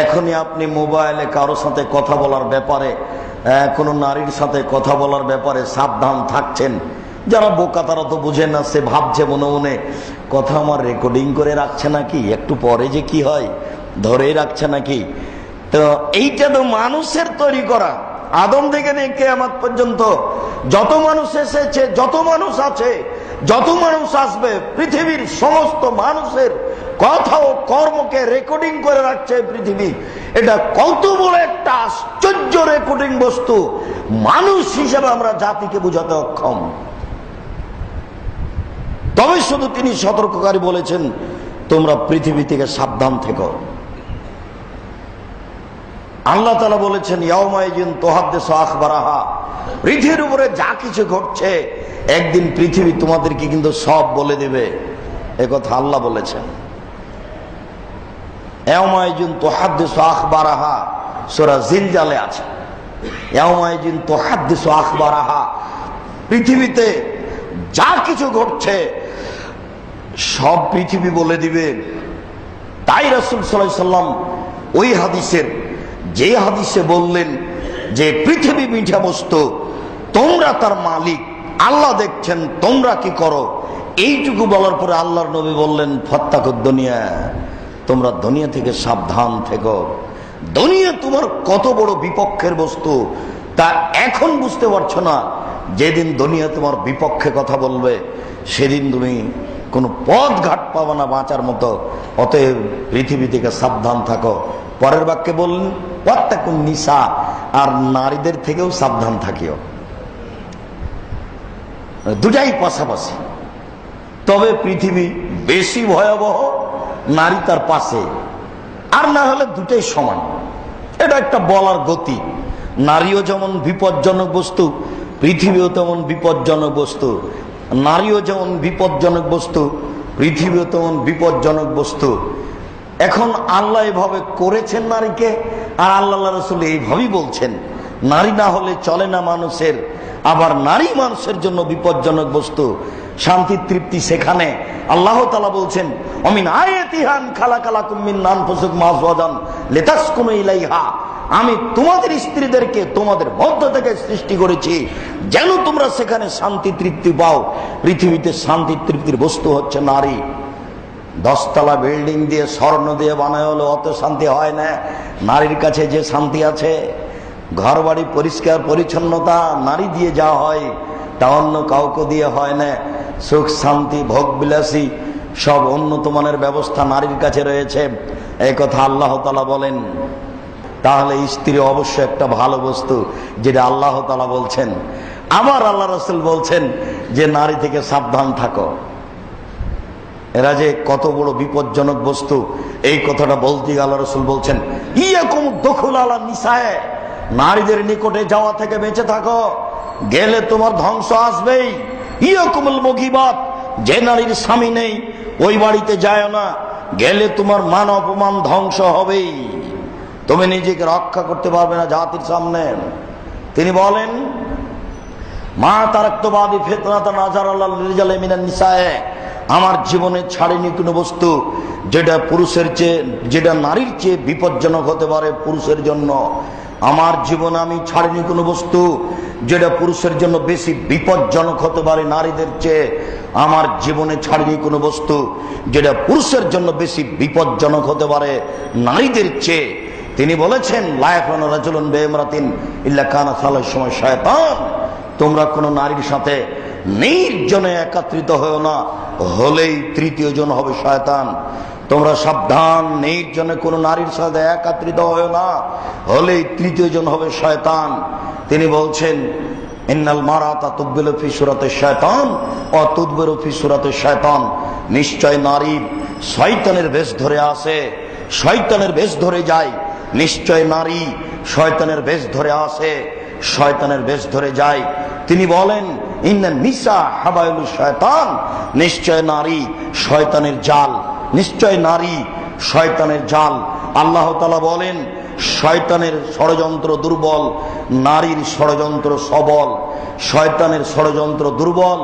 এখনই আপনি মোবাইলে কারোর সাথে কথা বলার ব্যাপারে, কোনো নারীর সাথে কথা বলার ব্যাপারে সাবধান থাকছেন। যারা বোকা তারা তো বুঝে না, সে ভাবছে মনে মনে কথা আমার রেকর্ডিং করে রাখছে নাকি, একটু পরে যে কি হয় ধরে রাখছে নাকি। তো এইটা তো মানুষের তৈরি করা। আদম থেকে নিয়ে কিয়ামত পর্যন্ত যত মানুষ এসেছে, যত মানুষ আছে, যত মানুষ আসবে, পৃথিবীর সমস্ত মানুষের কথা ও কর্মকে রেকর্ডিং করে রাখছে পৃথিবী। এটা কত বড় একটা আশ্চর্য রেকর্ডিং বস্তু, মানুষ হিসেবে আমরা জাতিকে বোঝাতে অক্ষম। তবে শুধু তিনি সতর্ককারী বলেছেন, তোমরা পৃথিবী থেকে সাবধান থেকো। আল্লাহ তাআলা বলেছেন, ইয়াউমাইজিন তুহাদ্দিসু আখবারাহা, পৃথিবীর উপরে যা কিছু ঘটছে একদিন পৃথিবী তোমাদেরকে কিন্তু সব বলে দেবে। এ কথা আল্লাহ বলেছেন। ইয়াউমাইজিন তুহাদ্দিসু আখবারাহা, সূরা জিলজালে আছে। ইয়াউমাইজিন তুহাদ্দিসু আখবারাহা, পৃথিবীতে যা কিছু ঘটছে সব পৃথিবী বলে দিবে। তাই রাসূল সাল্লাল্লাহু আলাইহি সাল্লাম ওই হাদিসের, যে হাদিসে বললেন যে পৃথিবী মিঠা বস্তু, তোমরা তার মালিক, আল্লাহ দেখছেন তোমরা কি করো, এইটুকু বলার পরে আল্লাহর নবী বললেন, ফাত্তাকুদ দুনিয়া, তোমরা দুনিয়া থেকে সাবধান থেকো। দুনিয়া তোমার কত বড় বিপক্ষের বস্তু তা এখন বুঝতে পারছো না। যেদিন দুনিয়া তোমার বিপক্ষে কথা বলবে সেদিন তুমি কোনো পথ ঘাট পাবে না বাঁচার মতো। অতএব পৃথিবী থেকে সাবধান থাকো। পরের বাক্যে বললেন, ওয়াত্তাকুন নিসা, আর নারীদের থেকেও সাবধান থাকিও। দুটাই পাশাপাশি। তবে পৃথিবী বেশি ভয়াবহ, নারী তার পাশে, আর না হলে দুটাই সমান। এটা একটা বলার গতি। নারীও যেমন বিপজ্জনক বস্তু, পৃথিবীও তেমন বিপজ্জনক বস্তু। নারীও যেমন বিপজ্জনক বস্তু, পৃথিবীও তেমন বিপজ্জনক বস্তু। এখন আল্লাহ এভাবে করেছেন নারীকে, আর আল্লাহ রাসূল এইভাবেই বলছেন, নারী না হলে চলে না মানুষের, আবার নারী মানুষের জন্য বিপজ্জনক বস্তু। শান্তি তৃপ্তি সেখানে। আল্লাহ তাআলা বলছেন, অমিন আয়াতিহান খালাকালাকুম মিন আনফুসিকুম আজওয়াজান লিতাসকুনু ইলাইহা, আমি তোমাদের স্ত্রীদেরকে তোমাদের মধ্য থেকে সৃষ্টি করেছি যেন তোমরা সেখানে শান্তি তৃপ্তি পাও। পৃথিবীতে শান্তি তৃপ্তির বস্তু হচ্ছে নারী। 10 তলা বিল্ডিং দিয়ে স্বর্ণ দিয়ে বানায় হলো অত শান্তি হয় না। নারীর কাছে যে শান্তি আছে, ঘর বাড়ি পরিষ্কার পরিচ্ছন্নতা নারী দিয়ে যা হয় তা অন্য কাউকে দিয়ে হয় না। সুখ শান্তি ভোগ বিলাসী সব উন্নত মানের ব্যবস্থা নারীর কাছে রয়েছে, এই কথা আল্লাহ তাআলা বলেন। তাহলে স্ত্রী অবশ্যই একটা ভালো বস্তু, যেটা আল্লাহ তাআলা বলছেন। আবার আল্লাহ রাসূল বলছেন যে নারী থেকে সাবধান থাকো। এরা যে কত বড় বিপজ্জনক বস্তু, এই কথাটা বলতে আল্লাহ রাসূল বলছেন, ইয়াকুম দুখুল আলা নিসায়ে, নারীদের নিকটে যাওয়া থেকে বেঁচে থাকো, গেলে তোমার ধ্বংস আসবেই। ইয়াকুমুল মুগিবাত, যে নারীর স্বামী নেই ওই বাড়িতে যায় না, গেলে তোমার মান অপমান ধ্বংস হবেই, তুমি নিজেকে রক্ষা করতে পারবে না জাতির সামনে। তিনি বলেন, মা তারাক্তু বাদি ফিতনাতান আযারাল্লাহ লিরিজালি মিনান নিসায়ে, আমার জীবনে ছাড়িনি কোনো বস্তু যেটা পুরুষের চেয়ে, যেটা নারীর চেয়ে বিপজ্জনক হতে পারে পুরুষের জন্য। আমার জীবনে আমি ছাড়িনি কোনো বস্তু যেটা পুরুষের জন্য বেশি বিপজ্জনক হতে পারে নারীদের চেয়ে। আমার জীবনে ছাড়িনি কোনো বস্তু যেটা পুরুষের জন্য বেশি বিপজ্জনক হতে পারে নারীদের চেয়ে। তিনি বলেছেন, লা ইয়াকুনু রাজুলুন বিইমরাতিন ইল্লা কানা সালাস সময় শয়তান, তোমরা কোনো নারীর সাথে নির্জনে একত্রিত হও না, হলেই তৃতীয় জন হবে শয়তান। তোমরা সাবধান, নির্জনে কোনো নারীর সাথে একত্রিত হও না, হলেই তৃতীয় জন হবে শয়তান। তিনি বলছেন, ইন্নাল মারাতা তুববিলু ফি সূরাতিশ শয়তান ওয়া তুদবিরু ফি সূরাতিশ শয়তান, নিশ্চয় নারী শয়তানের বেশ ধরে আসে, শয়তানের বেশ ধরে যায়। নিশ্চয় নারী শয়তানের বেশ ধরে আসে, শয়তানের বেশ ধরে যায়। তিনি বলেন, ইন্নান নিসা হাবাইলুশ শয়তান, নিশ্চয় নারী শয়তানের জাল, নিশ্চয় নারী শয়তানের জাল। আল্লাহ তাআলা বলেন, শয়তানের ষড়যন্ত্র দুর্বল, নারীর ষড়যন্ত্র সবল। শয়তানের ষড়যন্ত্র দুর্বল,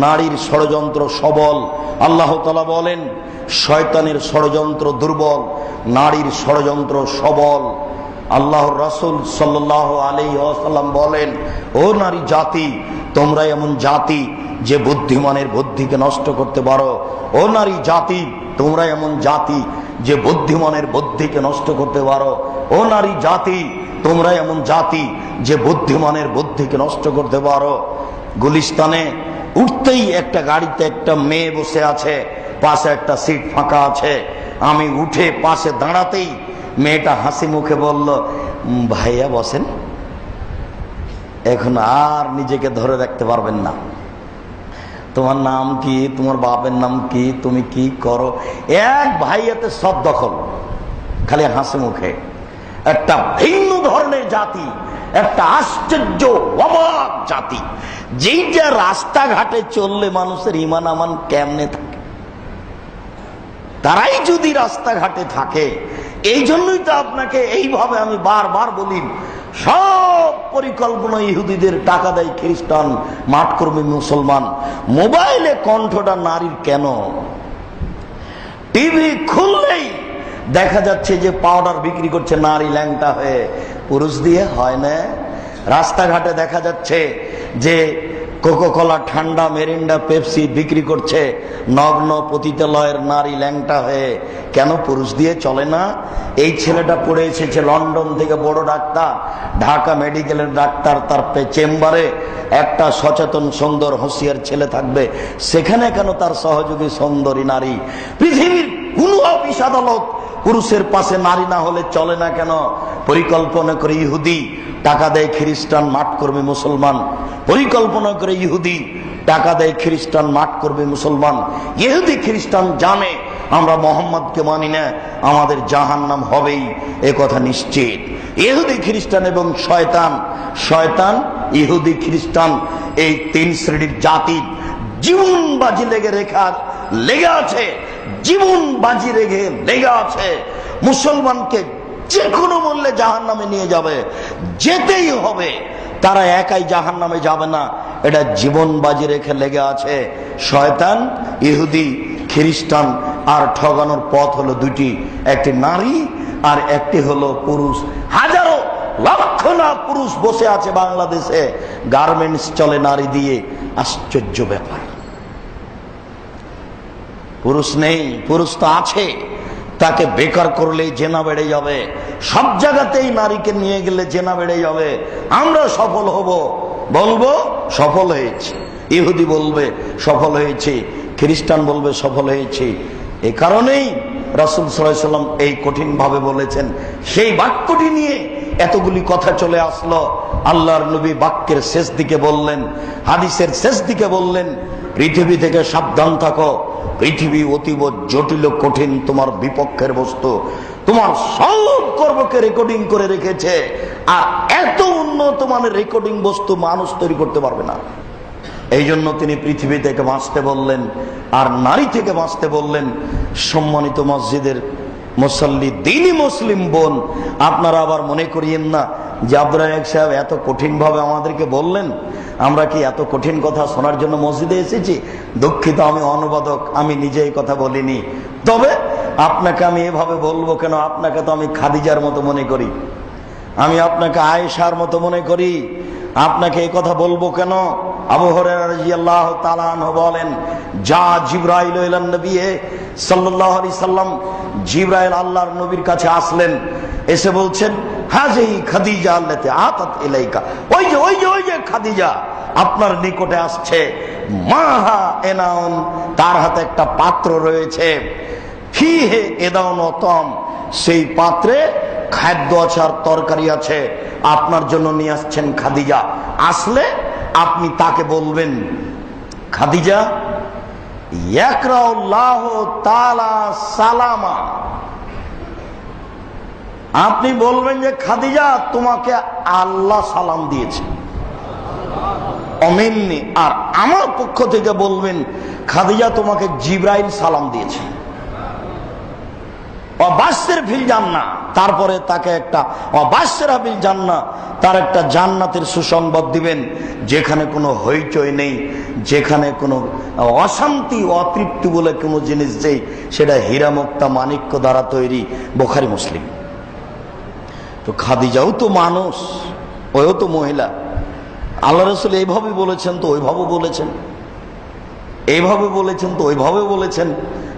নারীর ষড়যন্ত্র সবল। আল্লাহ তাআলা বলেন, শয়তানের ষড়যন্ত্র দুর্বল, নারীর ষড়যন্ত্র সবল। আল্লাহর রাসূল সাল্লাল্লাহু আলাইহি ওয়াসাল্লাম বলেন, ও নারী জাতি, তোমরা এমন জাতি যে বুদ্ধিমানের বুদ্ধিকে নষ্ট করতে পারো। ও নারী জাতি, তোমরা এমন জাতি যে বুদ্ধিমানের বুদ্ধিকে নষ্ট করতে পারো। ও নারী জাতি, তোমরা এমন জাতি যে বুদ্ধিমানের বুদ্ধিকে নষ্ট করতে পারো। গুলিস্তানে উঠতেই একটা গাড়িতে একটা মেয়ে বসে আছে, পাশে একটা সিট ফাঁকা আছে। আমি উঠে পাশে দাঁড়াতেই মেয়েটা হাসি মুখে বলল, ভাইয়া বসেন, এখন আর নিজেকে ধরে রাখতে পারবেন না। তোমার নাম কি, তোমার বাপের নাম কি, তুমি কি করো? এক ভাইয়াতে সব দখল, খালি হাসি মুখে। একটা ভিন্ন ধরনের জাতি, একটা আশ্চর্য অবাক জাতি, যেইটা রাস্তাঘাটে চললে মানুষের ইমান আমান কেমনে থাকে। তারাই যদি রাস্তাঘাটে থাকে, এই জন্যই তো আপনাকে এইভাবে আমি বারবার বলি, সব পরিকল্পনা ইহুদিদের, টাকা দেয় খ্রিস্টান, মাঠ কর্মী মুসলমান। মোবাইলে কণ্ঠটা নারীর কেন? টিভি খুললেই দেখা যাচ্ছে যে পাউডার বিক্রি করছে নারী ল্যাংটা হয়ে, পুরুষ দিয়ে হয় না। রাস্তাঘাটে দেখা যাচ্ছে যে কোকাকোলা, ঠান্ডা, মেরিন্ডা, পেপসি বিক্রি করছে নগ্ন পতিতালয়ের নারী ল্যাংটা হয়ে, কেন পুরুষ দিয়ে চলে না? এই ছেলেটা পড়ে এসেছে লন্ডন থেকে, বড় ডাক্তার, ঢাকা মেডিকেলের ডাক্তার, তার চেম্বারে একটা সচেতন সুন্দর হুঁশিয়ার ছেলে থাকবে, সেখানে কেন তার সহযোগী সুন্দরী নারী? পৃথিবীর কোন অফিস আদালত পুরুষের পাশে নারী না হলে চলে না কেন? পরিকল্পনা করে ইহুদি, টাকা দেয় খ্রিস্টান, মাঠ কর্মী মুসলমান। পরিকল্পনা করে ইহুদি, টাকা দেয় খ্রিস্টান, মাঠ কর্মী মুসলমান। ইহুদি খ্রিস্টান জানে আমরা মোহাম্মদকে মানি না, আমাদের জাহান্নাম হবেই, এ কথা নিশ্চিত। ইহুদি খ্রিস্টান এবং শয়তান, ইহুদি খ্রিস্টান, এই তিন শ্রেণীর জাতির জীবন বাজি লেগে আছে, জীবন বাজি লেগে আছে। মুসলমানকে যে কোনো মূল্যে জাহান্নামে নিয়ে যাবে, যেতেই হবে। তারা একাই জাহান্নামে যাবে না, এটা জীবন বাজি রেখে লেগে আছে। শয়তান, ইহুদি, খ্রিস্টান। আর ঠগানোর পথ হলো দুটি, একটি নারী আর একটি হলো পুরুষ। হাজারো লক্ষ না পুরুষ বসে আছে বাংলাদেশে, গার্মেন্টস চলে নারী দিয়ে। আশ্চর্য ব্যাপার, পুরুষ নেই, পুরুষ তো আছে। তাকে বেকার করলেই জেনা বেড়ে যাবে, সব জায়গাতেই নারীকে নিয়ে গেলে জেনা বেড়ে যাবে। আমরা সফল হব, বলবো সফল হয়েছি। ইহুদি বলবে সফল হয়েছি, খ্রিস্টান বলবে সফল হয়েছি। এই কারণেই রাসূল সাল্লাল্লাহু আলাইহি ওয়াসাল্লাম এই কঠিন ভাবে বলেছেন। সেই বাক্যটি নিয়ে এতগুলি কথা চলে আসলো। আল্লাহর নবী বাক্যের শেষ দিকে বললেন, হাদিসের শেষ দিকে বললেন, পৃথিবী থেকে সাবধান থাকো, পৃথিবী অতীব জটিল কঠিন, তোমার বিপক্ষের বস্তু। তোমার সব কর্মকে রেকর্ডিং করে রেখেছে, আর এত উন্নত মানের রেকর্ডিং বস্তু মানুষ তৈরি করতে পারবে না। এই জন্য তিনি পৃথিবী থেকে বাঁচতে বললেন, আর নারী থেকে বাঁচতে বললেন। সম্মানিত মসজিদের মুসল্লি, দ্বীনি মুসলিম বোন, আপনারা আবার মনে করিয়েন না যে আব্দুর রাজ্জাক সাহেব এত কঠিন ভাবে আমাদেরকে বললেন, আমরা কি এত কঠিন কথা শোনার জন্য মসজিদে এসেছি? দুঃখিত, আমি অনুবাদক, আমি নিজে এই কথা বলিনি। তবে আপনাকে আমি এভাবে বলবো কেন? আপনাকে তো আমি খাদিজার মতো মনে করি, আমি আপনাকে আয়েশার মতো মনে করি। আপনাকে এই কথা বলবো কেন? আবু হুরায়রা রাদিয়াল্লাহু তাআলা আনহু বলেন, যা জিবরাইল ইলান নবী সাল্লাল্লাহু আলাইহি সাল্লাম, জিবরাইল আল্লাহর নবীর কাছে আসলেন, এসে বলছেন, হাজিহি খাদিজা আল্লাতী আতাত ইলাইকা, ওই যে খাদিজা আপনার নিকটে আসছে। মাহা এনাউন, তার হাতে একটা পাত্র রয়েছে, ফিহে এদাউন ওতম, সেই পাত্রে খাদ্য আছে আর তরকারি আছে, আপনার জন্য নিয়ে আসছেন খাদিজা। আসলে আপনি তাকে বলবেন, খাদিজা ইয়াকরাউল্লাহু তাআলা সালামা, আপনি বলবেন যে খাদিজা তোমাকে আল্লাহ সালাম দিয়েছে, অমিন্নি, আর আমার পক্ষ থেকে বলবেন খাদিজা তোমাকে জিবরাইল সালাম দিয়েছে। অবাসের ফিল জান্নাহ, তারপরে তাকে একটা অবাসের ফিল জান্নাহ, তার একটা জান্নাতের সুসংবাদ দিবেন যেখানে কোনো হইচই নেই, যেখানে কোনো অশান্তি অতৃপ্তি বলে কোনো জিনিস নেই, সেটা হীরা মুক্তা মাণিক্য দ্বারা তৈরি। বুখারী মুসলিম। তো খাদিজাও তো মানুষ, ওও তো মহিলা। আল্লাহ রাসূল এইভাবে বলেছেন তো ওইভাবে বলেছেন, এইভাবে বলেছেন তো ওইভাবে বলেছেন।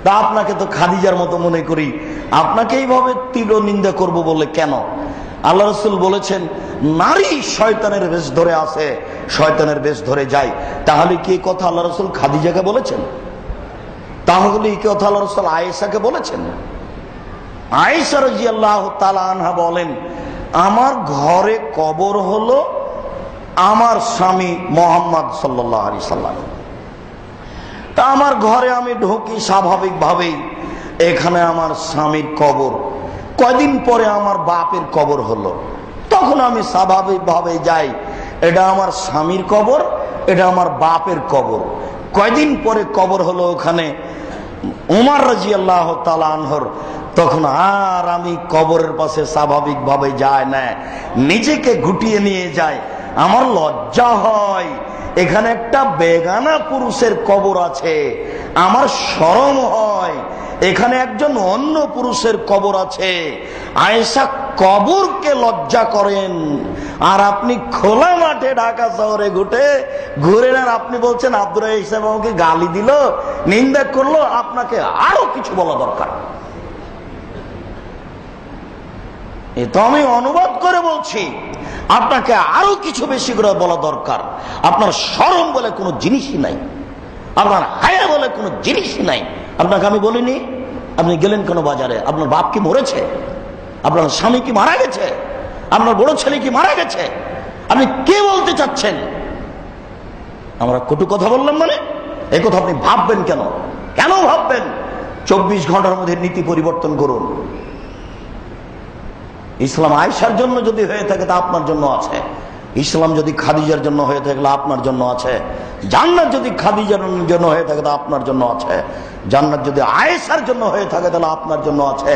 তা আপনাকে তো খাদিজার মতো মনে করি, আপনাকে এইভাবে তীব্র নিন্দা করব বলে কেন? আল্লাহ রাসূল বলেছেন নারী শয়তানের বেশ ধরে আসে, শয়তানের বেশ ধরে যায়। তাহলে কি এই কথা আল্লাহ রাসূল খাদিজাকে বলেছেন? তাহলে এই কথা আল্লাহ রাসূল আয়েশাকে বলেছেন? আয়েশা রাদিয়াল্লাহু তাআলা আনহা বলেন, আমার ঘরে কবর হলো আমার স্বামী মুহাম্মদ সাল্লাল্লাহু আলাইহি সাল্লাম। তা আমার ঘরে আমি ঢুকি স্বাভাবিকভাবেই, এখানে আমার স্বামীর কবর। কয়দিন পরে আমার বাপের কবর হলো, তখন আমি স্বাভাবিকভাবে যাই, এটা আমার স্বামীর কবর, এটা আমার বাপের কবর। কয়দিন পরে কবর হলো ওখানে উমর রাদিয়াল্লাহু তাআলা আনহুর, তখন আর আমি কবরের পাশে স্বাভাবিকভাবে যাই না, নিজেকে গুটিয়ে নিয়ে যাই। আমার লজ্জা হয়, এখানে একটা বেগানা পুরুষের কবর আছে, আমার শরম হয়, এখানে একজন অন্য পুরুষের কবর আছে। আয়েশা কবরকে লজ্জা করেন, আর আপনি খোলা মাঠে ঢাকা শহরে ঘুরেন, আর আপনি বলছেন আব্দুর রাজ্জাক সাহেব আমাকে গালি দিল, নিন্দা করলো। আপনাকে আরো কিছু বলা দরকার। এ তো আমি অনুবাদ করে বলছি, আপনাকে আরো কিছু বেশি করে বলা দরকার। আপনার শরম বলে কোনো জিনিসই নাই, আপনার হায়া বলে কোনো জিনিসই নাই। আপনাকে আমি বলিনি আপনি গেলেন কেন বাজারে? আপনার বাপ কি মরেছে? আপনার স্বামী কি মারা গেছে? আপনার বড় ছেলে কি মারা গেছে? আপনি কে বলতে চাচ্ছেন? আমরা কটু কথা বললাম মানে এই কথা আপনি ভাববেন কেন? কেন ভাববেন? 24 ঘন্টার মধ্যে নীতি পরিবর্তন করুন। ইসলাম আয়েশার জন্য যদি হয়ে থাকে তা আপনার জন্য আছে, ইসলাম যদি খাদিজার জন্য হয়ে থাকলে আপনার জন্য আছে, জান্নাত যদি খাদিজার জন্য হয়ে থাকে তা আপনার জন্য আছে, জান্নাত যদি আয়েশার জন্য হয়ে থাকে তাহলে আপনার জন্য আছে।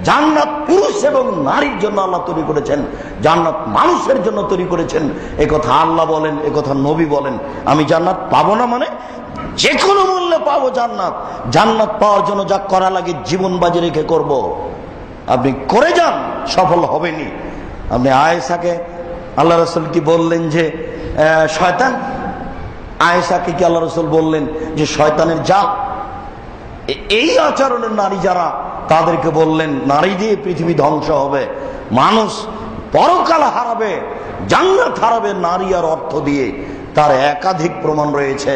জান্নাত পুরুষ এবং নারীর জন্য আল্লাহ তৈরি করেছেন, জান্নাত মানুষের জন্য তৈরি করেছেন। এ কথা আল্লাহ বলেন, এ কথা নবী বলেন। আমি জান্নাত পাবো না মানে যে কোনো মূল্যে পাবো জান্নাত। জান্নাত পাওয়ার জন্য যা করা লাগে জীবন বাজি রেখে করব। আপনি করে যান, সফল হবেনি। আপনি আয়েশাকে আল্লাহ রাসূল কি বললেন যে শয়তান? আয়েশাকে কি আল্লাহ রাসূল বললেন যে শয়তানের জাত? এই আচরণের নারী যারা, তাদেরকে বললেন নারী দিয়ে পৃথিবী ধ্বংস হবে, মানুষ পরকাল হারাবে, জান্নাত হারাবে নারী আর অর্থ দিয়ে। তার একাধিক প্রমাণ রয়েছে।